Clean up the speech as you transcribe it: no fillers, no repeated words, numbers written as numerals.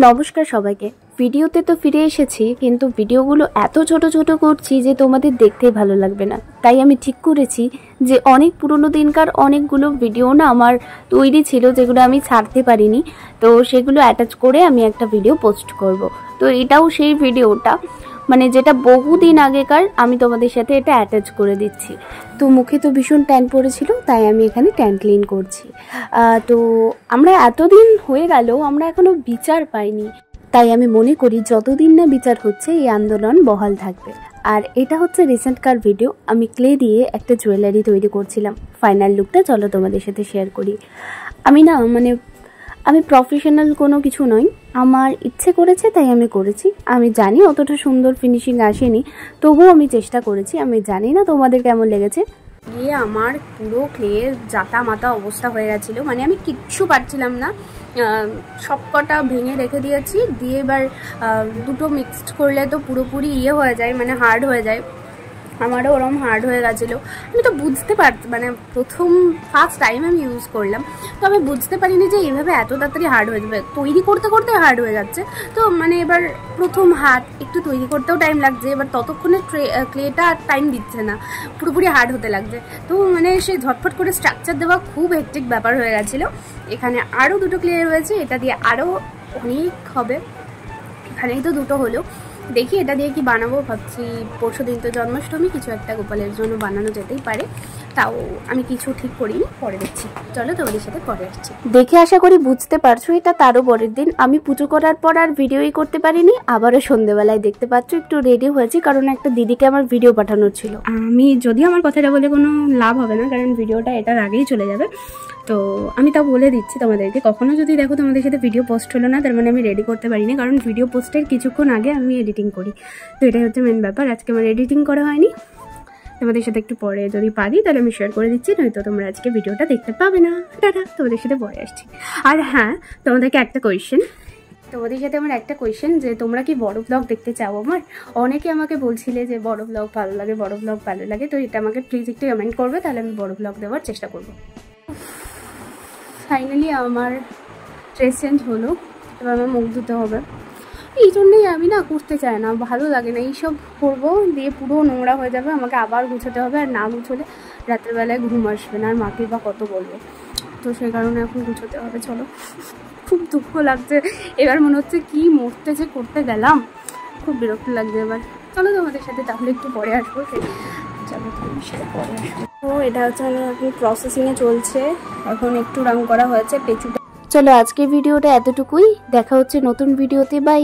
নমস্কার সবাইকে। ভিডিওতে তো ফিরে এসেছি, কিন্তু ভিডিওগুলো এত ছোট ছোট করছি যে তোমাদের দেখতেই ভালো লাগবে না। তাই আমি ঠিক করেছি যে অনেক পুরনো দিনকার অনেকগুলো ভিডিও না আমার তৈরি ছিল, যেগুলো আমি ছাড়তে পারিনি, তো সেগুলো অ্যাটাচ করে আমি একটা ভিডিও পোস্ট করব। তো এটাও সেই ভিডিওটা, মানে যেটা বহুদিন আগেকার, আমি তোমাদের সাথে এটা অ্যাটাচ করে দিচ্ছি। তো মুখে তো ভীষণ ট্যান পড়েছিল, তাই আমি এখানে ট্যান ক্লিন করছি। তো আমরা এতদিন হয়ে গেল, আমরা এখনো বিচার পাইনি। তাই আমি মনে করি যতদিন না বিচার হচ্ছে এই আন্দোলন বহাল থাকবে। আর এটা হচ্ছে রিসেন্টকার ভিডিও। আমি ক্লে দিয়ে একটা জুয়েলারি তৈরি করছিলাম। ফাইনাল লুকটা চলো তোমাদের সাথে শেয়ার করি। আমি প্রফেশনাল কোনো কিছু নই, আমার ইচ্ছে করেছে তাই আমি করেছি। আমি জানি অতটা সুন্দর ফিনিশিং আসেনি, তবুও আমি চেষ্টা করেছি। আমি জানি না তোমাদের কেমন লেগেছে। গিয়ে আমার পুরো ক্লের জাতা মাতা অবস্থা হয়ে গেছিলো, মানে আমি কিচ্ছু পারছিলাম না। সব কটা ভেঙে রেখে দিয়েছি, দিয়ে এবার দুটো মিক্সড করলে তো পুরোপুরি হয়ে যায়, মানে হার্ড হয়ে যায়। আমারও ওরকম হার্ড হয়ে গেছিলো। আমি তো বুঝতে মানে ফার্স্ট টাইম আমি ইউজ করলাম, তো আমি বুঝতে পারিনি যে এইভাবে এত তাড়াতাড়ি হার্ড হয়ে যাবে। তৈরি করতে করতে হার্ড হয়ে যাচ্ছে। তো মানে এবার প্রথম হাত একটু তৈরি করতেও টাইম লাগছে, এবার ততক্ষণে ক্লেটা টাইম দিচ্ছে না, পুরোপুরি হার্ড হতে লাগছে। তো মানে সে ঝটফট করে স্ট্রাকচার দেওয়া খুব হেক্টিক ব্যাপার হয়ে গেছিলো। এখানে আরও দুটো ক্লে রয়েছে, এটা দিয়ে আরও অনেক হবে। এখানেই তো দুটো হলো, দেখি এটা দিয়ে কি বানাবো ভাবছি। পরশু দিন তো জন্মাষ্টমী, কিছু একটা গোপালের জন্য বানানো যেতেই পারে, তাও আমি কিছু ঠিক করিনি, পরে দেখছি। চলো তোমাদের সাথে পরে আসছি। দেখে আশা করি বুঝতে পারছো এটা তারও পরের দিন। আমি পুজো করার পর আর ভিডিওই করতে পারিনি, আবারও সন্ধ্যেবেলায় দেখতে পাচ্ছ একটু রেডি হয়েছি, কারণ একটা দিদিকে আমার ভিডিও পাঠানোর ছিল। আমি যদিও আমার কথাটা বলে কোনো লাভ হবে না, কারণ ভিডিওটা এটার আগেই চলে যাবে। তো আমি তাও বলে দিচ্ছি তোমাদেরকে, কখনো যদি দেখো তোমাদের সাথে ভিডিও পোস্ট হলো না, তার মানে আমি রেডি করতে পারিনি, কারণ ভিডিও পোস্টের কিছুক্ষণ আগে আমি এডিটিং করি। তো এটাই হচ্ছে মেন ব্যাপার। আজকে আমার এডিটিং করা হয়নি, তোমাদের সাথে একটু পরে যদি পারি তাহলে আমি শেয়ার করে দিচ্ছি, নয়তো তোমরা আজকে ভিডিওটা দেখতে পাবে না। টাটা, তোমাদের সাথে পরে আসছি। আর হ্যাঁ, তোমাদের সাথে আমার একটা কোয়েশ্চেন, যে তোমরা কি বড় ব্লগ দেখতে চাও আমার? অনেকে আমাকে বলছিলে যে বড় ব্লগ ভালো লাগে, তো এটা আমাকে প্লিজ একটু কমেন্ট করবে, তাহলে আমি বড় ব্লগ দেওয়ার চেষ্টা করবো। ফাইনালি আমার ড্রেস চেঞ্জ হলো, এবার আমার মুখ ধুতে হবে। এই জন্যই আমি না করতে চাই না, ভালো লাগে না এইসব করবো, দিয়ে পুরো নোংরা হয়ে যাবে, আমাকে আবার গুছোতে হবে, আর না গুছোলে রাত্রেবেলায় ঘুম আসবে না, আর মাকে বা কত বলবে। তো সেই কারণে এখন গুছোতে হবে। চলো, খুব দুঃখ লাগছে এবার, মনে হচ্ছে কি মরতে যে করতে গেলাম, খুব বিরক্ত লাগছে এবার। চলো তোমাদের সাথে তাহলে একটু পরে আসবো। চলো তোমার সাথে পরে আসবো। তো এটা হচ্ছে এখন প্রসেসিংয়ে চলছে, এখন একটু রং করা হয়েছে পেঁচুটা। চলো আজকে ভিডিওটা এতটুকুই, দেখা হচ্ছে নতুন ভিডিওতে, বাই।